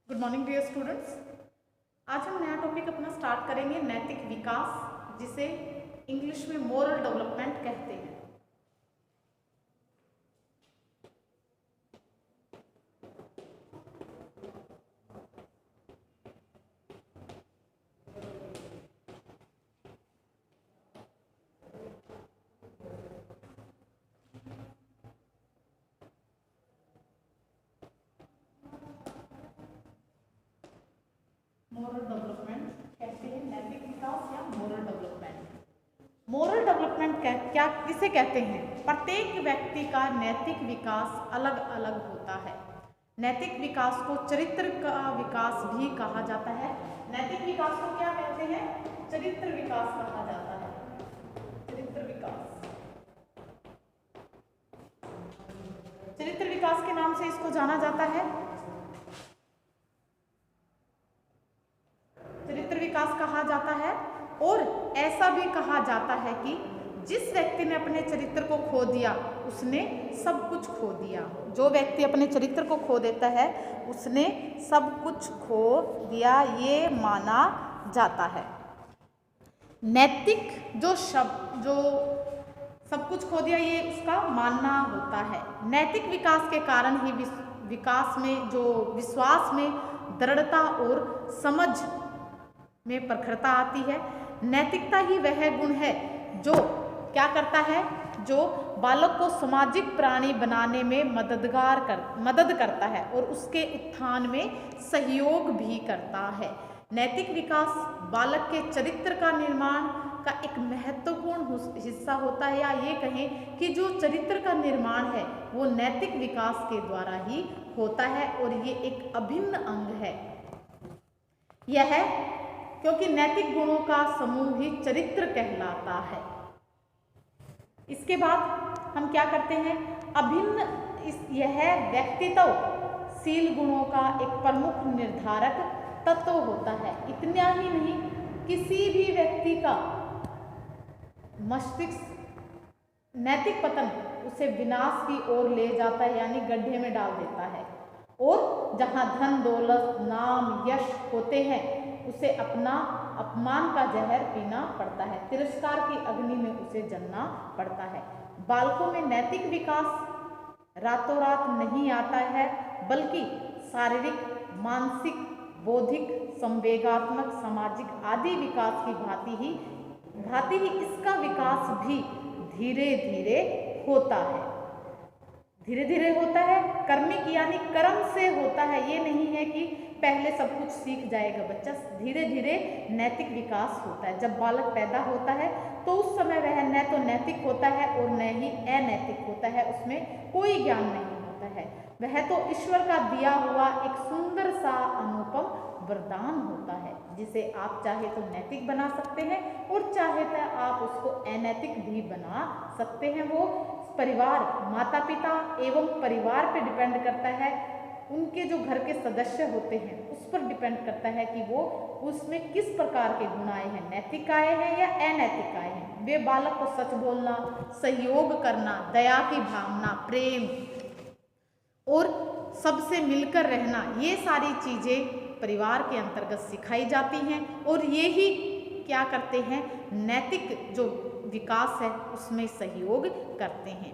Good morning dear students. आज हम नया टॉपिक अपना स्टार्ट करेंगे नैतिक विकास, जिसे इंग्लिश में मोरल डेवलपमेंट कहते हैं। मोरल डेवलपमेंट कहते हैं, नैतिक विकास या मोरल डेवलपमेंट। मोरल डेवलपमेंट क्या किसे कहते हैं? प्रत्येक व्यक्ति का नैतिक विकास अलग अलग होता है। नैतिक विकास को चरित्र का विकास भी कहा जाता है। नैतिक विकास को क्या कहते हैं? चरित्र विकास कहा जाता है। चरित्र विकास, चरित्र विकास के नाम से इसको जाना जाता है। चरित्र विकास कहा जाता है। और ऐसा भी कहा जाता है कि जिस व्यक्ति ने अपने चरित्र को खो दिया उसने सब कुछ खो दिया। जो व्यक्ति अपने चरित्र को खो देता है उसने सब कुछ खो दिया, ये माना जाता है। नैतिक जो सब कुछ खो दिया, ये उसका मानना होता है। नैतिक विकास के कारण ही विकास में जो विश्वास में दृढ़ता और समझ में प्रखरता आती है। नैतिकता ही वह गुण है जो क्या करता है, जो बालक को सामाजिक प्राणी बनाने में मदद करता है और उसके उत्थान में सहयोग भी करता है। नैतिक विकास बालक के चरित्र का निर्माण का एक महत्वपूर्ण हिस्सा होता है, या ये कहें कि जो चरित्र का निर्माण है वो नैतिक विकास के द्वारा ही होता है और ये एक अभिन्न अंग है। यह क्योंकि नैतिक गुणों का समूह ही चरित्र कहलाता है। इसके बाद हम क्या करते हैं? यह व्यक्तित्वशील गुणों का एक प्रमुख निर्धारक तत्व होता है। इतना ही नहीं, किसी भी व्यक्ति का मस्तिष्क नैतिक पतन उसे विनाश की ओर ले जाता है, यानी गड्ढे में डाल देता है। और जहां धन दौलत नाम यश होते हैं उसे अपना अपमान का जहर पीना पड़ता है, तिरस्कार की अग्नि में उसे जलना पड़ता है। बालकों में नैतिक विकास रातों रात नहीं आता है, बल्कि शारीरिक, मानसिक, बौद्धिक, संवेगात्मक, सामाजिक आदि विकास की भांति ही इसका विकास भी धीरे धीरे होता है। धीरे धीरे होता है, कर्मिक यानी कर्म से होता है। ये नहीं है कि पहले सब कुछ सीख जाएगा बच्चा। धीरे धीरे नैतिक विकास होता है। जब बालक पैदा होता है तो उस समय वह न तो नैतिक होता है और न ही अनैतिक होता है, उसमें कोई ज्ञान नहीं होता है। वह तो ईश्वर का दिया हुआ एक सुंदर सा अनुपम वरदान होता है, जिसे आप चाहे तो नैतिक बना सकते हैं और चाहे तो आप उसको अनैतिक भी बना सकते हैं। वो परिवार, माता पिता एवं परिवार पे डिपेंड करता है। उनके जो घर के सदस्य होते हैं उस पर डिपेंड करता है कि वो उसमें किस प्रकार के गुण आए हैं, नैतिक आए हैं या अनैतिक आए हैं। वे बालक को सच बोलना, सहयोग करना, दया की भावना, प्रेम और सबसे मिलकर रहना, ये सारी चीजें परिवार के अंतर्गत सिखाई जाती हैं और ये ही क्या करते हैं, नैतिक जो विकास है उसमें सहयोग करते हैं।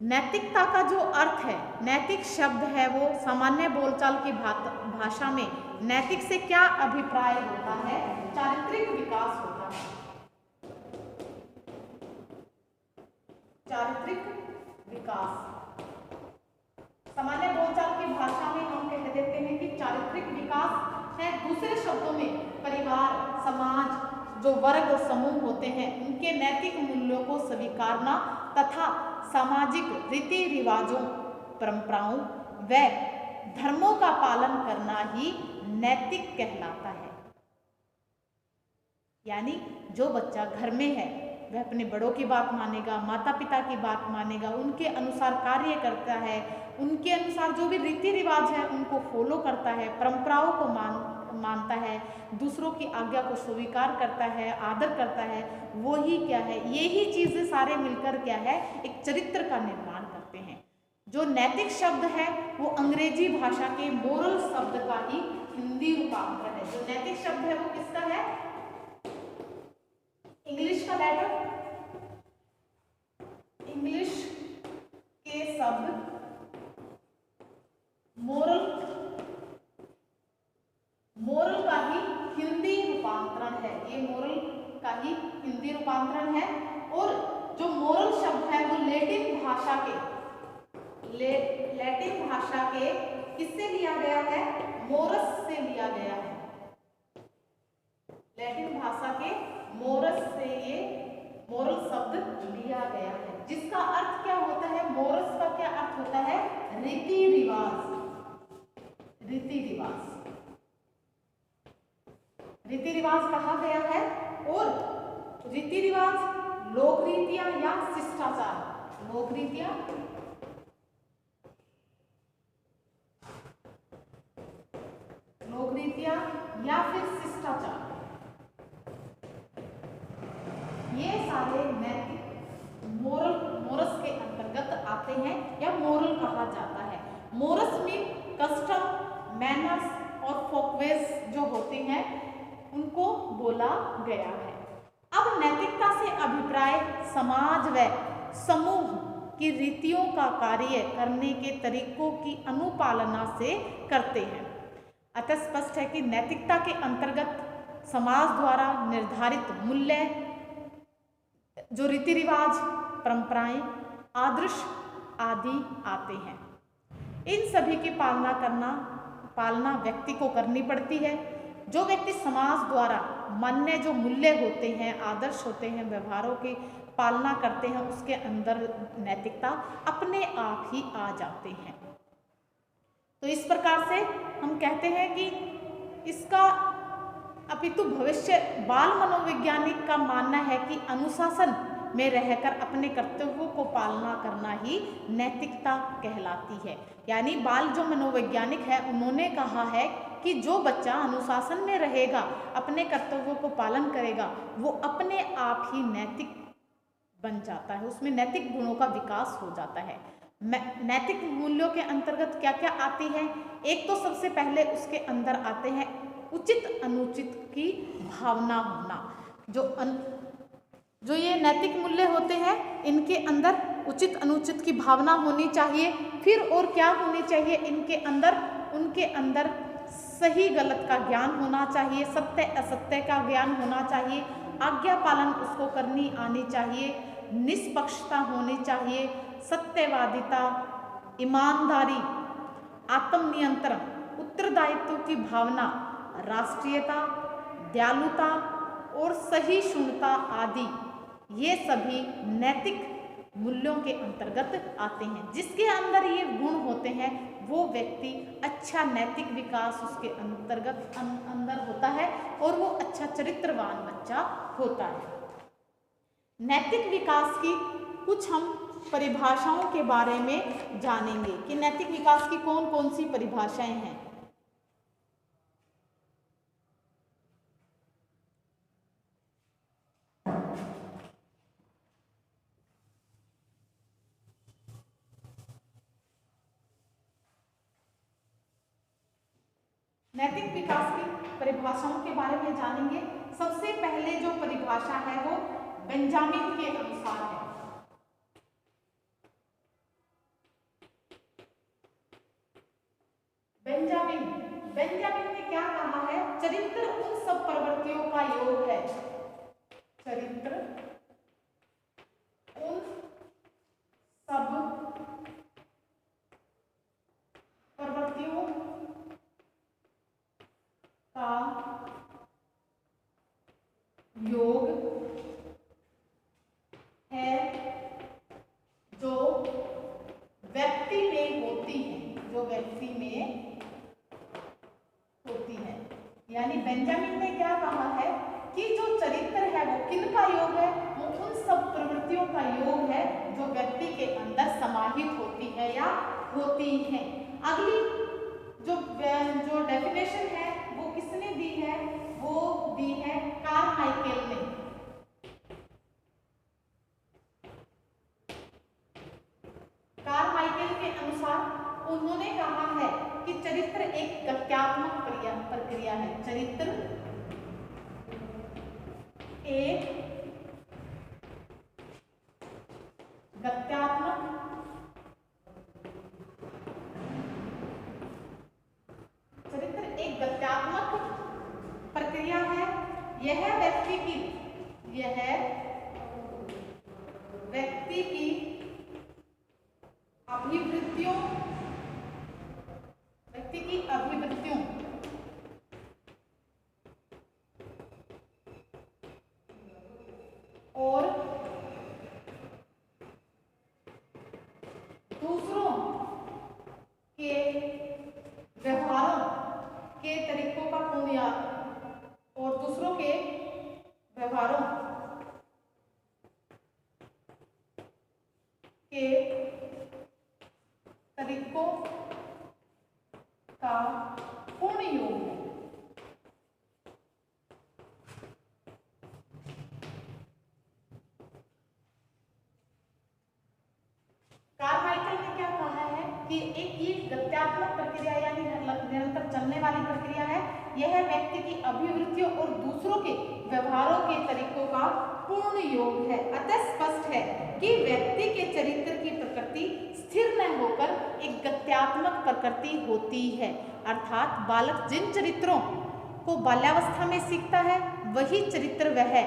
नैतिकता का जो अर्थ है, नैतिक शब्द है, वो सामान्य बोलचाल की भाषा में नैतिक से क्या अभिप्राय होता है? चारित्रिक विकास होता है। चारित्रिक विकास सामान्य बोलचाल की भाषा में हम कह देते हैं कि चारित्रिक विकास है। दूसरे शब्दों में परिवार, समाज, जो वर्ग और समूह होते हैं उनके नैतिक मूल्यों को स्वीकारना तथा सामाजिक रीति रिवाजों, परंपराओं व धर्मों का पालन करना ही नैतिक कहलाता है। यानी जो बच्चा घर में है वह अपने बड़ों की बात मानेगा, माता पिता की बात मानेगा, उनके अनुसार कार्य करता है, उनके अनुसार जो भी रीति रिवाज है उनको फॉलो करता है, परंपराओं को मानता है, दूसरों की आज्ञा को स्वीकार करता है, आदर करता है। वो ही क्या है, यही चीजें सारे मिलकर क्या है, एक चरित्र का निर्माण करते हैं। जो नैतिक शब्द है वो अंग्रेजी भाषा के मोरल शब्द का ही हिंदी रूपांतरण है। जो नैतिक शब्द है वो किसका है? इंग्लिश का लेटर, इंग्लिश के शब्द मोरल का ही हिंदी रूपांतरण है। ये मोरल का ही हिंदी रूपांतरण है। और जो मोरल शब्द है वो लैटिन भाषा के किससे लिया गया है? मोरस से लिया गया है। लैटिन भाषा के मोरस से ये मोरल शब्द लिया गया है, जिसका अर्थ क्या होता है? मोरस का क्या अर्थ होता है? रीति रिवाज। रीति रिवाज कहा गया है। और रीति रिवाज लोक रीतियां या शिष्टाचार, लोक रीतियां या फिर शिष्टाचार, ये सारे नैतिक मोरस के अंतर्गत आते हैं या मोरल कहा जाता है। मोरस में कस्टम, मैनर्स और फोकवेज जो होते हैं उनको बोला गया है। अब नैतिकता से अभिप्राय समाज व समूह की रीतियों का कार्य करने के तरीकों की अनुपालना से करते हैं। अतः स्पष्ट है कि नैतिकता के अंतर्गत समाज द्वारा निर्धारित मूल्य, जो रीति रिवाज, परंपराएं, आदर्श आदि आते हैं। इन सभी की पालना व्यक्ति को करनी पड़ती है। जो व्यक्ति समाज द्वारा मान्य जो मूल्य होते हैं, आदर्श होते हैं, व्यवहारों की पालना करते हैं, उसके अंदर नैतिकता अपने आप ही आ जाते हैं। तो इस प्रकार से हम कहते हैं कि इसका अपितु भविष्य बाल मनोवैज्ञानिक का मानना है कि अनुशासन में रहकर अपने कर्तव्यों को पालना करना ही नैतिकता कहलाती है। यानी बाल जो मनोवैज्ञानिक है उन्होंने कहा है कि जो बच्चा अनुशासन में रहेगा, अपने कर्तव्यों को पालन करेगा, वो अपने आप ही नैतिक बन जाता है, उसमें नैतिक गुणों का विकास हो जाता है। नैतिक मूल्यों के अंतर्गत क्या क्या आती है? एक तो सबसे पहले उसके अंदर आते हैं उचित अनुचित की भावना होना। जो ये नैतिक मूल्य होते हैं इनके अंदर उचित अनुचित की भावना होनी चाहिए। फिर और क्या होनी चाहिए इनके अंदर? उनके अंदर सही गलत का ज्ञान होना चाहिए, सत्य असत्य का ज्ञान होना चाहिए, आज्ञा पालन उसको करनी आनी चाहिए, निष्पक्षता होनी चाहिए, सत्यवादिता, ईमानदारी, आत्मनियंत्रण, उत्तरदायित्व की भावना, राष्ट्रीयता, दयालुता और सहिष्णुता आदि, ये सभी नैतिक मूल्यों के अंतर्गत आते हैं। जिसके अंदर ये गुण होते हैं वो व्यक्ति अच्छा नैतिक विकास उसके अंदर होता है और वो अच्छा चरित्रवान बच्चा होता है। नैतिक विकास की कुछ हम परिभाषाओं के बारे में जानेंगे कि नैतिक विकास की कौन कौन सी परिभाषाएं हैं। नैतिक विकास की परिभाषाओं के बारे में जानेंगे। सबसे पहले जो परिभाषा है वो बेंजामिन के अनुसार है। बेंजामिन ने क्या कहा है? चरित्र उन सब प्रवृत्तियों का योग है, चरित्र उन सब प्रवृत्तियों का योग है जो व्यक्ति में होती है, जो व्यक्ति में होती है। यानी बेंजामिन ने क्या कहा है कि जो चरित्र है वो किन का योग है? वो उन सब प्रवृत्तियों का योग है जो व्यक्ति के अंदर समाहित होती है या होती हैं। अगली जो डेफिनेशन है वो किसने दी है? वो दी है कारमाइकेल ने। कारमाइकेल के उन्होंने कहा है कि चरित्र एक गत्यात्मक प्रक्रिया है। चरित्र एक गत्यात्मक प्रक्रिया है। यह व्यक्ति की अभिवृत्तियों और दूसरों के व्यवहारों के तरीकों का और दूसरों के व्यवहारों के तरीकों का पूर्ण योग है। कार्माइकल ने क्या कहा है कि एक ये गत्यात्मक प्रक्रिया यानी निरंतर चलने वाली प्रक्रिया है। यह व्यक्ति की अभिवृत्तियों और दूसरों के व्यवहारों के तरीकों का पूर्ण योग है। अतः स्पष्ट है कि व्यक्ति के चरित्र की प्रकृति स्थिर न होकर एक गत्यात्मक प्रकृति होती है। अर्थात बालक जिन चरित्रों को बाल्यावस्था में सीखता है वही चरित्र वह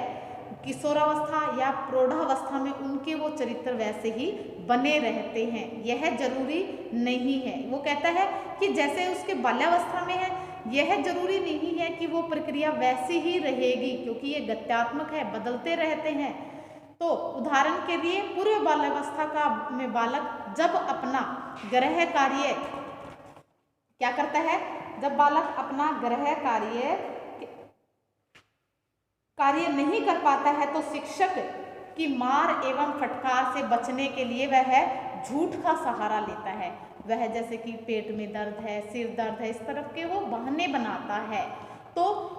किशोरावस्था या प्रौढ़ावस्था में उनके वो चरित्र वैसे ही बने रहते हैं। यह जरूरी नहीं है। वो कहता है कि जैसे उसके बाल्यावस्था में है यह जरूरी नहीं है कि वो प्रक्रिया वैसी ही रहेगी, क्योंकि ये गत्यात्मक है, बदलते रहते हैं। तो उदाहरण के लिए पूर्व बाल्यावस्था का में बालक जब अपना गृह कार्य क्या करता है, जब बालक अपना गृह कार्य नहीं कर पाता है तो शिक्षक की मार एवं फटकार से बचने के लिए वह झूठ का सहारा लेता है। वह जैसे कि पेट में दर्द है, सिर दर्द है, इस तरफ के वो बहाने बनाता है, तो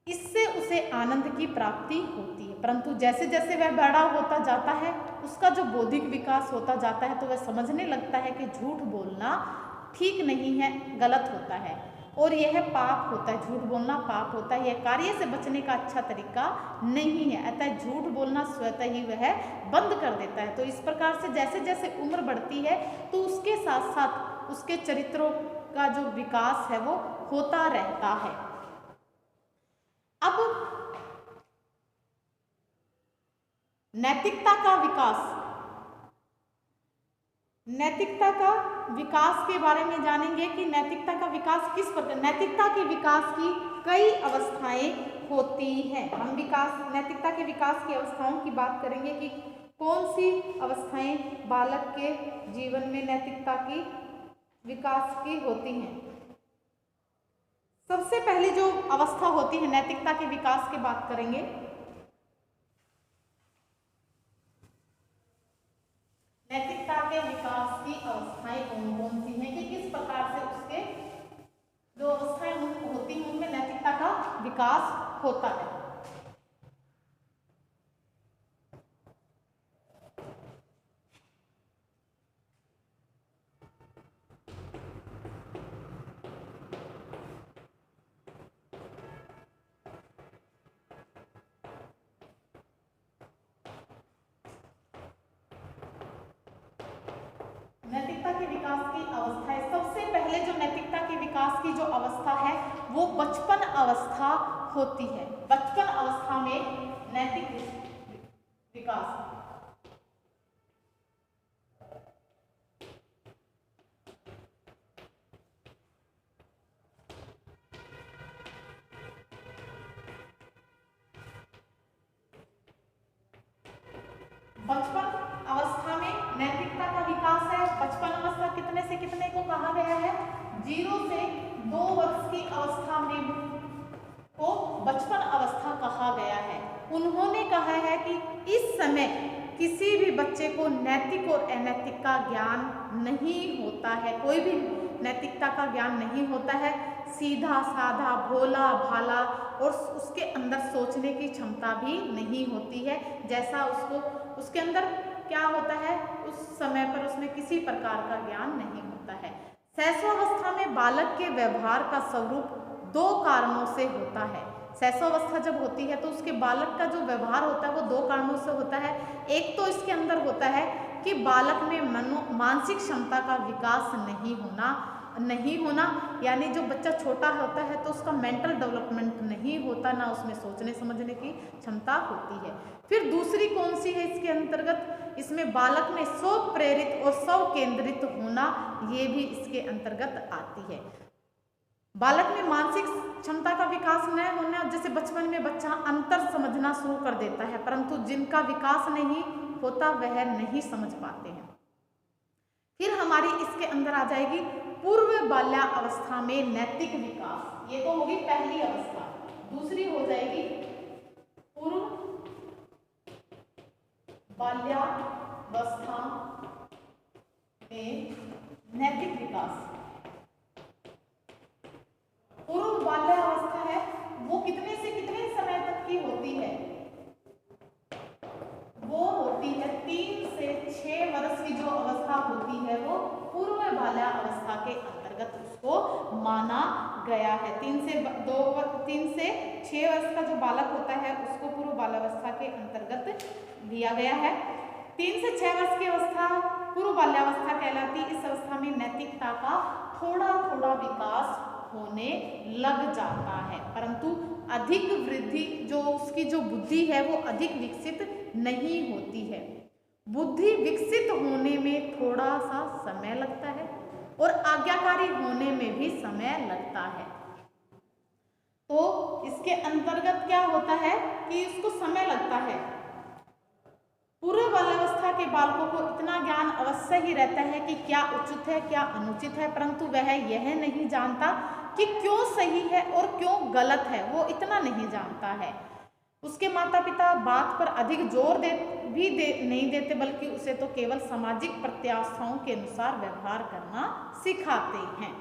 इससे उसे आनंद की प्राप्ति होती है। परंतु जैसे जैसे वह बड़ा होता जाता है उसका जो बौद्धिक विकास होता जाता है तो वह समझने लगता है कि झूठ बोलना ठीक नहीं है, गलत होता है और यह पाप होता है। झूठ बोलना पाप होता है, यह कार्य से बचने का अच्छा तरीका नहीं है। अतः झूठ बोलना स्वतः ही वह बंद कर देता है। तो इस प्रकार से जैसे जैसे उम्र बढ़ती है तो उसके साथ साथ उसके चरित्रों का जो विकास है वो होता रहता है। अब नैतिकता का विकास के बारे में जानेंगे कि नैतिकता का विकास किस प्रकार। नैतिकता के विकास की कई अवस्थाएं होती हैं। हम नैतिकता के विकास की अवस्थाओं की बात करेंगे कि कौन सी अवस्थाएं बालक के जीवन में नैतिकता की विकास की होती हैं। सबसे पहली जो अवस्था होती है नैतिकता के विकास की बात करेंगे, नैतिकता के विकास की अवस्थाएं कौन कौन सी हैं कि किस प्रकार से उसके जो अवस्थाएं होती हैं उनमें नैतिकता का विकास होता है। नैतिकता के विकास की अवस्था है। सबसे पहले जो नैतिकता के विकास की जो अवस्था है वो बचपन अवस्था होती है। बचपन अवस्था में नैतिक विकास नैतिकता का विकास है। बचपन अवस्था कितने से कितने को कहा गया है? 0 से 2 वर्ष की अवस्था में को बचपन अवस्था कहा गया है। उन्होंने कहा है कि इस समय किसी भी बच्चे को नैतिक और अनैतिक का ज्ञान नहीं होता है। कोई भी नैतिकता का ज्ञान नहीं होता है। सीधा साधा भोला भाला और उसके अंदर सोचने की क्षमता भी नहीं होती है। जैसा उसके अंदर क्या होता है उस समय पर उसमें किसी प्रकार का ज्ञान नहीं होता। शैशवावस्था में बालक के व्यवहार का स्वरूप 2 कारणों से होता है। शैशवावस्था जब होती है तो उसके बालक का जो व्यवहार होता है वो 2 कारणों से होता है। एक तो इसके अंदर होता है कि बालक में मानसिक क्षमता का विकास नहीं होना, यानी जो बच्चा छोटा होता है तो उसका मेंटल डेवलपमेंट नहीं होता, ना उसमें सोचने समझने की क्षमता होती है। फिर दूसरी कौन सी है इसके अंतर्गत, इसमें बालक में स्व प्रेरित और स्व केंद्रित होना, ये भी इसके अंतर्गत आती है। बालक में मानसिक क्षमता का विकास न होना, जैसे बचपन में बच्चा अंतर समझना शुरू कर देता है, परंतु जिनका विकास नहीं होता वह नहीं समझ पाते हैं। फिर हमारी इसके अंदर आ जाएगी पूर्व बाल्यावस्था में नैतिक विकास, ये तो होगी पहली अवस्था। दूसरी हो जाएगी पूर्व बाल्यावस्था में नैतिक विकास। पूर्व बाल्यावस्था है वो कितने से कितने समय तक की होती है, वो होती है 3 से 6 वर्ष की जो अवस्था होती है वो पूर्व बाल्यावस्था के अंतर्गत उसको माना गया है। 3 से 6 वर्ष का जो बालक होता है उसको पूर्व बाल्यावस्था के अंतर्गत लिया गया है। 3 से 6 वर्ष की अवस्था पूर्व बाल्यावस्था कहलाती है। इस अवस्था में नैतिकता का थोड़ा थोड़ा विकास होने लग जाता है, परंतु अधिक वृद्धि जो उसकी जो बुद्धि है वो अधिक विकसित नहीं होती है। बुद्धि विकसित होने में थोड़ा सा समय लगता है और आज्ञाकारी होने में भी समय लगता है। तो इसके अंतर्गत क्या होता है कि इसको समय लगता है। पूर्व बाल्यावस्था के बालकों को इतना ज्ञान अवश्य ही रहता है कि क्या उचित है क्या अनुचित है, परंतु वह यह नहीं जानता कि क्यों सही है और क्यों गलत है, वो इतना नहीं जानता है। उसके माता पिता बात पर अधिक जोर नहीं देते, बल्कि उसे तो केवल सामाजिक प्रत्याशाओं के अनुसार व्यवहार करना सिखाते हैं।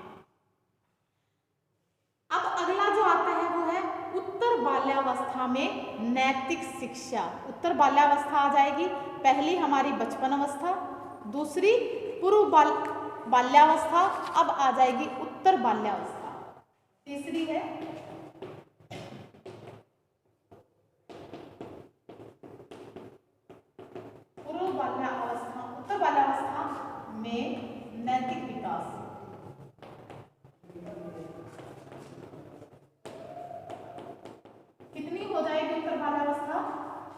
अब अगला जो आता है वो है उत्तर बाल्यावस्था में नैतिक शिक्षा। उत्तर बाल्यावस्था आ जाएगी, पहली हमारी बचपन अवस्था, दूसरी पूर्व बाल्यावस्था, अब आ जाएगी उत्तर बाल्यावस्था, तीसरी है पूर्व बाल्यावस्था। उत्तर बाल्यावस्था में नैतिक विकास। कितनी हो जाएगी उत्तर बाल्यावस्था?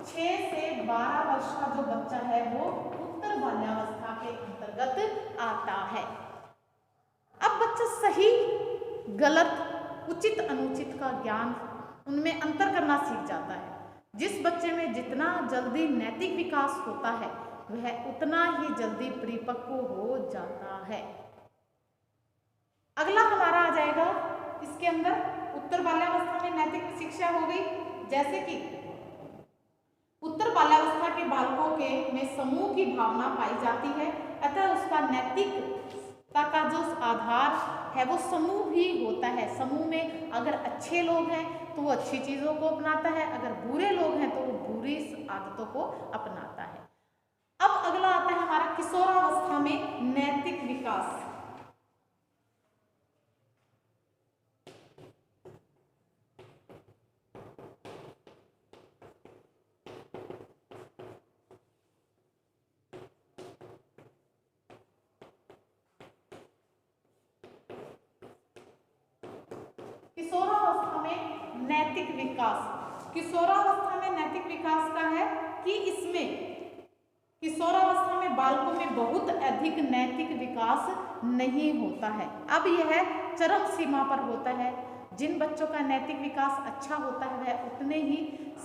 6 से 12 वर्ष का जो बच्चा है वो उत्तर बाल्यावस्था के अंतर्गत आता है। अब बच्चा सही गलत उचित अनुचित का ज्ञान उनमें अंतर करना सीख जाता है। जिस बच्चे में जितना जल्दी नैतिक विकास होता है वह उतना ही जल्दी परिपक्व हो जाता है। अगला हमारा आ जाएगा इसके अंदर उत्तर बाल्यावस्था में नैतिक शिक्षा हो गई। जैसे कि उत्तर बाल्यावस्था के बालकों के में समूह की भावना पाई जाती है, अतः उसका नैतिकता का जो आधार है वो समूह ही होता है। समूह में अगर अच्छे लोग हैं तो वो अच्छी चीजों को अपनाता है, अगर बुरे लोग हैं तो वो बुरी आदतों को अपनाता है। अब अगला आता है हमारा किशोरावस्था में नैतिक विकास। किशोरावस्था में नैतिक विकास। किशोरावस्था में नैतिक विकास का है कि इसमें किशोरावस्था में बालकों में बहुत अधिक नैतिक विकास नहीं होता है। अब यह चरम सीमा पर होता है। जिन बच्चों का नैतिक विकास अच्छा होता है वह उतने ही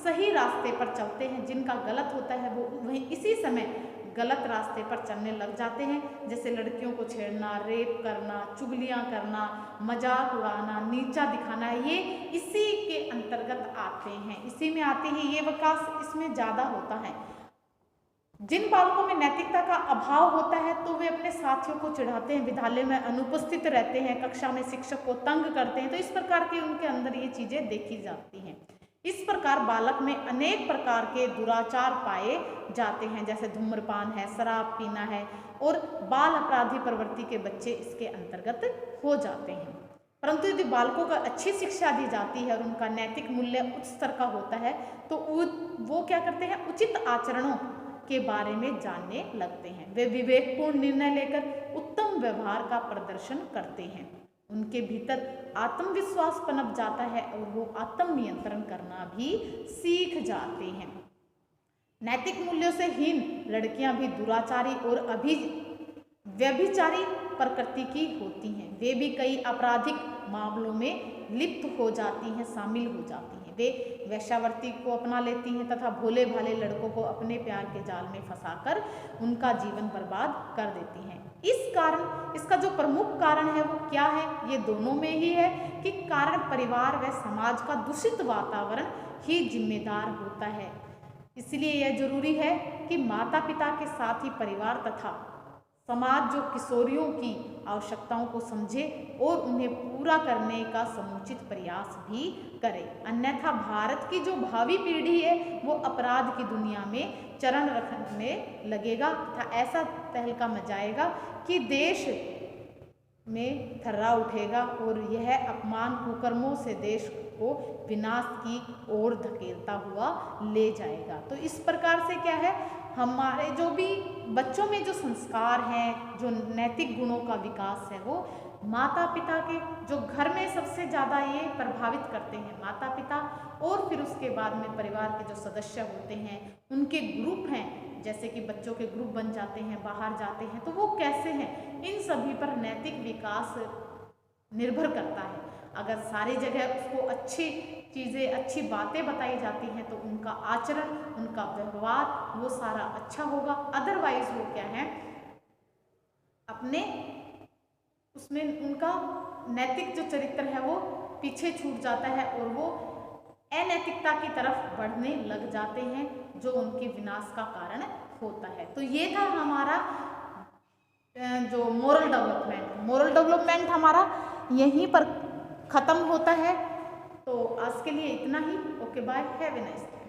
सही रास्ते पर चलते हैं, जिनका गलत होता है वो वहीं इसी समय गलत रास्ते पर चलने लग जाते हैं। जैसे लड़कियों को छेड़ना, रेप करना, चुगलियां करना, मजाक उड़ाना, नीचा दिखाना, ये इसी के अंतर्गत आते हैं, इसी में आते हैं। ये विकास इसमें ज़्यादा होता है। जिन बालकों में नैतिकता का अभाव होता है तो वे अपने साथियों को चिढ़ाते हैं, विद्यालय में अनुपस्थित रहते हैं, कक्षा में शिक्षक को तंग करते हैं, तो इस प्रकार की उनके अंदर ये चीज़ें देखी जाती हैं। इस प्रकार बालक में अनेक प्रकार के दुराचार पाए जाते हैं, जैसे धूम्रपान है, शराब पीना है, और बाल अपराधी प्रवृत्ति के बच्चे इसके अंतर्गत हो जाते हैं। परंतु यदि बालकों को अच्छी शिक्षा दी जाती है और उनका नैतिक मूल्य उच्च स्तर का होता है तो वो क्या करते हैं, उचित आचरणों के बारे में जानने लगते हैं। वे विवेकपूर्ण निर्णय लेकर उत्तम व्यवहार का प्रदर्शन करते हैं। उनके भीतर आत्मविश्वास पनप जाता है और वो आत्म नियंत्रण करना भी सीख जाते हैं। नैतिक मूल्यों से हीन लड़कियां भी दुराचारी और व्यभिचारी प्रकृति की होती हैं। वे भी कई आपराधिक मामलों में लिप्त हो जाती हैं, शामिल हो जाती हैं। वे वेश्यावृत्ति को अपना लेती हैं तथा भोले भाले लड़कों को अपने प्यार के जाल में फंसाकर उनका जीवन बर्बाद कर देती हैं। इसका जो प्रमुख कारण है वो क्या है, ये दोनों में ही है कि कारण परिवार व समाज का दूषित वातावरण ही जिम्मेदार होता है। इसलिए यह जरूरी है कि माता पिता के साथ ही परिवार तथा समाज जो किशोरियों की आवश्यकताओं को समझे और उन्हें पूरा करने का समुचित प्रयास भी करे। अन्यथा भारत की जो भावी पीढ़ी है वो अपराध की दुनिया में चरण रखने लगेगा तथा ऐसा तहलका मचाएगा कि देश में थर्रा उठेगा और यह अपमान कुकर्मों से देश को विनाश की ओर धकेलता हुआ ले जाएगा। तो इस प्रकार से क्या है, हमारे जो भी बच्चों में जो संस्कार हैं, जो नैतिक गुणों का विकास है, वो माता पिता के जो घर में सबसे ज़्यादा ये प्रभावित करते हैं माता पिता, और फिर उसके बाद में परिवार के जो सदस्य होते हैं उनके ग्रुप हैं, जैसे कि बच्चों के ग्रुप बन जाते हैं, बाहर जाते हैं, तो वो कैसे हैं, इन सभी पर नैतिक विकास निर्भर करता है। अगर सारी जगह उसको अच्छी चीज़ें, अच्छी बातें बताई जाती हैं तो उनका आचरण, उनका व्यवहार वो सारा अच्छा होगा। अदरवाइज वो क्या है, अपने उसमें उनका नैतिक जो चरित्र है वो पीछे छूट जाता है और वो अनैतिकता की तरफ बढ़ने लग जाते हैं, जो उनके विनाश का कारण होता है। तो ये था हमारा जो मोरल डेवलपमेंट हमारा यहीं पर ख़त्म होता है। तो आज के लिए इतना ही। Okay, bye, have a nice day.